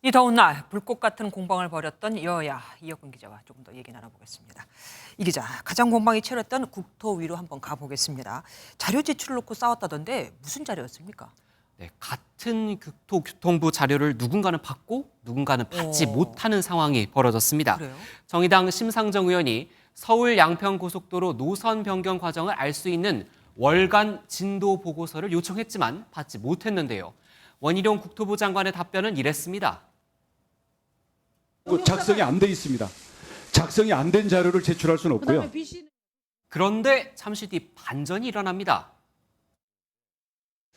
이 더운 날 불꽃 같은 공방을 벌였던 여야 이혁근 기자와 조금 더 얘기 나눠보겠습니다. 이 기자, 가장 공방이 치열했던 국토위로 한번 가보겠습니다. 자료 제출을 놓고 싸웠다던데 무슨 자료였습니까? 네, 같은 교통부 자료를 누군가는 받고 누군가는 받지 못하는 상황이 벌어졌습니다. 그래요? 정의당 심상정 의원이 서울 양평고속도로 노선 변경 과정을 알 수 있는 월간 진도 보고서를 요청했지만 받지 못했는데요. 원희룡 국토부 장관의 답변은 이랬습니다. 작성이 안 돼 있습니다. 작성이 안 된 자료를 제출할 수는 없고요. 그런데 잠시 뒤 반전이 일어납니다.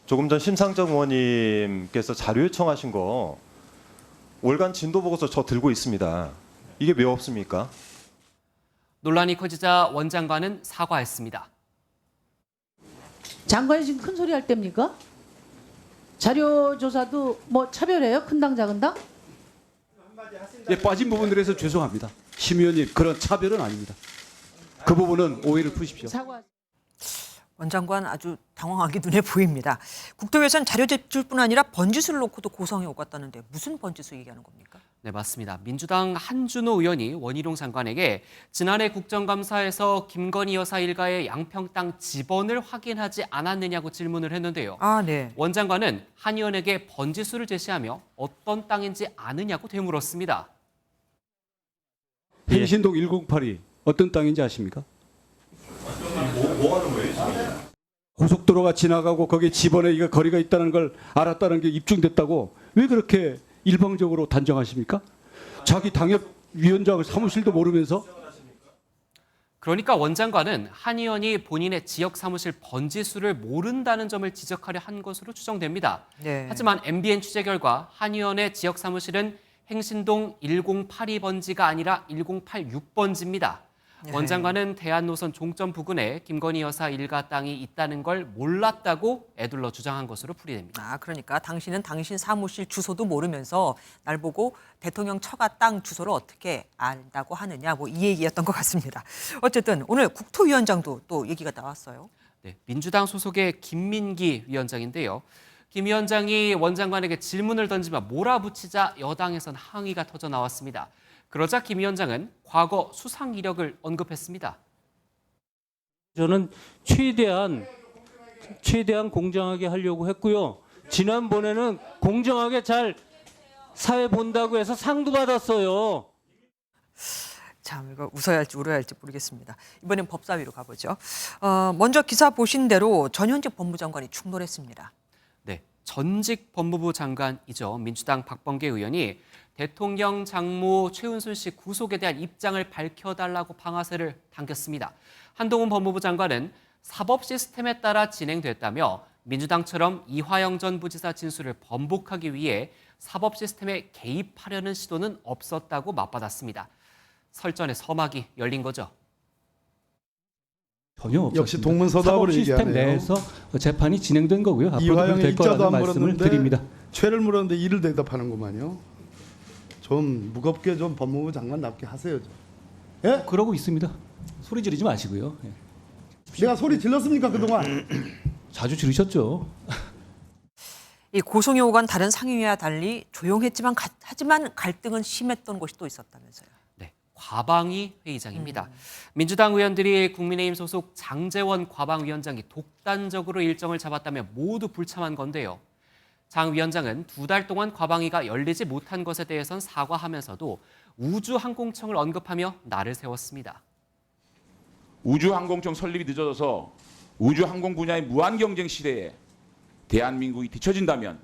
조금 전 심상정 의원님께서 자료 요청하신 거 월간 진도 보고서 저 들고 있습니다. 이게 왜 없습니까? 논란이 커지자 원 장관은 사과했습니다. 장관이 지금 큰 소리 할 때입니까? 자료 조사도 뭐 차별해요? 큰 당 작은 당? 예, 빠진 부분들에서 죄송합니다. 심 의원님, 그런 차별은 아닙니다. 그 부분은 오해를 푸십시오. 사과. 원 장관 아주 당황하게 눈에 보입니다. 국토위에서는 자료 제출뿐 아니라 번지수를 놓고도 고성이 오갔다는데 무슨 번지수 얘기하는 겁니까? 네, 맞습니다. 민주당 한준호 의원이 원희룡 장관에게 지난해 국정감사에서 김건희 여사 일가의 양평 땅 지번을 확인하지 않았느냐고 질문을 했는데요. 네. 원 장관은 한 의원에게 번지수를 제시하며 어떤 땅인지 아느냐고 되물었습니다. 행신동 1082 어떤 땅인지 아십니까? 뭐 하는 거예요, 지금? 고속도로가 지나가고 거기에 집원에 이거 거리가 있다는 걸 알았다는 게 입증됐다고 왜 그렇게 일방적으로 단정하십니까? 자기 당협위원장 사무실도 모르면서. 그러니까 원 장관은 한 의원이 본인의 지역 사무실 번지수를 모른다는 점을 지적하려 한 것으로 추정됩니다. 네. 하지만 MBN 취재 결과 한 의원의 지역 사무실은 행신동 1082번지가 아니라 1086번지입니다. 네. 원 장관은 대한노선 종점 부근에 김건희 여사 일가 땅이 있다는 걸 몰랐다고 애둘러 주장한 것으로 풀이됩니다. 그러니까 당신은 당신 사무실 주소도 모르면서 날 보고 대통령 처가 땅 주소를 어떻게 안다고 하느냐, 뭐 이 얘기였던 것 같습니다. 어쨌든 오늘 국토위원장도 또 얘기가 나왔어요. 네, 민주당 소속의 김민기 위원장인데요. 김 위원장이 원 장관에게 질문을 던지며 몰아붙이자 여당에선 항의가 터져 나왔습니다. 그러자 김 위원장은 과거 수상 이력을 언급했습니다. 저는 최대한 공정하게 하려고 했고요. 지난번에는 공정하게 잘 사회 본다고 해서 상도 받았어요. 참, 이거 웃어야 할지 울어야 할지 모르겠습니다. 이번엔 법사위로 가보죠. 먼저 기사 보신 대로 전현직 법무장관이 충돌했습니다. 네, 전직 법무부 장관이죠. 민주당 박범계 의원이 대통령 장모 최은순 씨 구속에 대한 입장을 밝혀달라고 방아쇠를 당겼습니다. 한동훈 법무부 장관은 사법 시스템에 따라 진행됐다며 민주당처럼 이화영 전 부지사 진술을 번복하기 위해 사법 시스템에 개입하려는 시도는 없었다고 맞받았습니다. 설전의 서막이 열린 거죠. 전혀 없었습니다. 역시 동문서답으로 시스템 얘기하네요. 내에서 재판이 진행된 거고요. 앞으로도 이화영의 될 입자도 거라는 안 말씀을 물었는데 드립니다. 죄를 물었는데 이를 대답하는구만요. 좀 무겁게 좀 법무부 장관답게 하세요. 좀. 예? 그러고 있습니다. 소리 지르지 마시고요. 예. 내가 소리 질렀습니까 그동안? 자주 지르셨죠. 이 고성이 오간 다른 상임위와 달리 조용했지만 하지만 갈등은 심했던 곳이 또 있었다면서요. 네, 과방위 회의장입니다. 민주당 의원들이 국민의힘 소속 장제원 과방위원장이 독단적으로 일정을 잡았다며 모두 불참한 건데요. 장 위원장은 2달 동안 과방위가 열리지 못한 것에 대해선 사과하면서도 우주항공청을 언급하며 날을 세웠습니다. 우주항공청 설립이 늦어져서 우주항공 분야의 무한 경쟁 시대에 대한민국이 뒤처진다면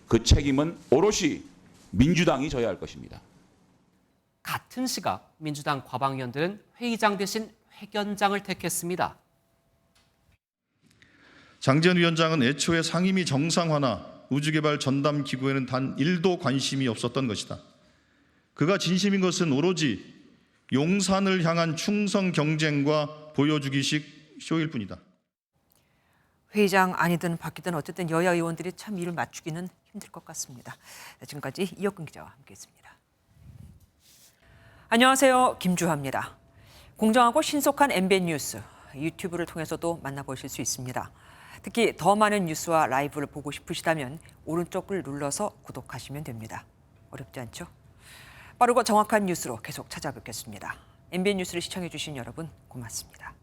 그 책임은 오롯이 민주당이 져야 할 것입니다. 같은 시각 민주당 과방위원들은 회의장 대신 회견장을 택했습니다. 장제원 위원장은 애초에 상임위 정상화나 우주개발 전담 기구에는 단 1도 관심이 없었던 것이다. 그가 진심인 것은 오로지 용산을 향한 충성 경쟁과 보여주기식 쇼일 뿐이다. 회의장 아니든 바뀌든 어쨌든 여야 의원들이 참 일을 맞추기는 힘들 것 같습니다. 지금까지 이혁근 기자와 함께했습니다. 안녕하세요, 김주하입니다. 공정하고 신속한 MBN 뉴스 유튜브를 통해서도 만나보실 수 있습니다. 특히 더 많은 뉴스와 라이브를 보고 싶으시다면 오른쪽을 눌러서 구독하시면 됩니다. 어렵지 않죠? 빠르고 정확한 뉴스로 계속 찾아뵙겠습니다. MBN 뉴스를 시청해주신 여러분 고맙습니다.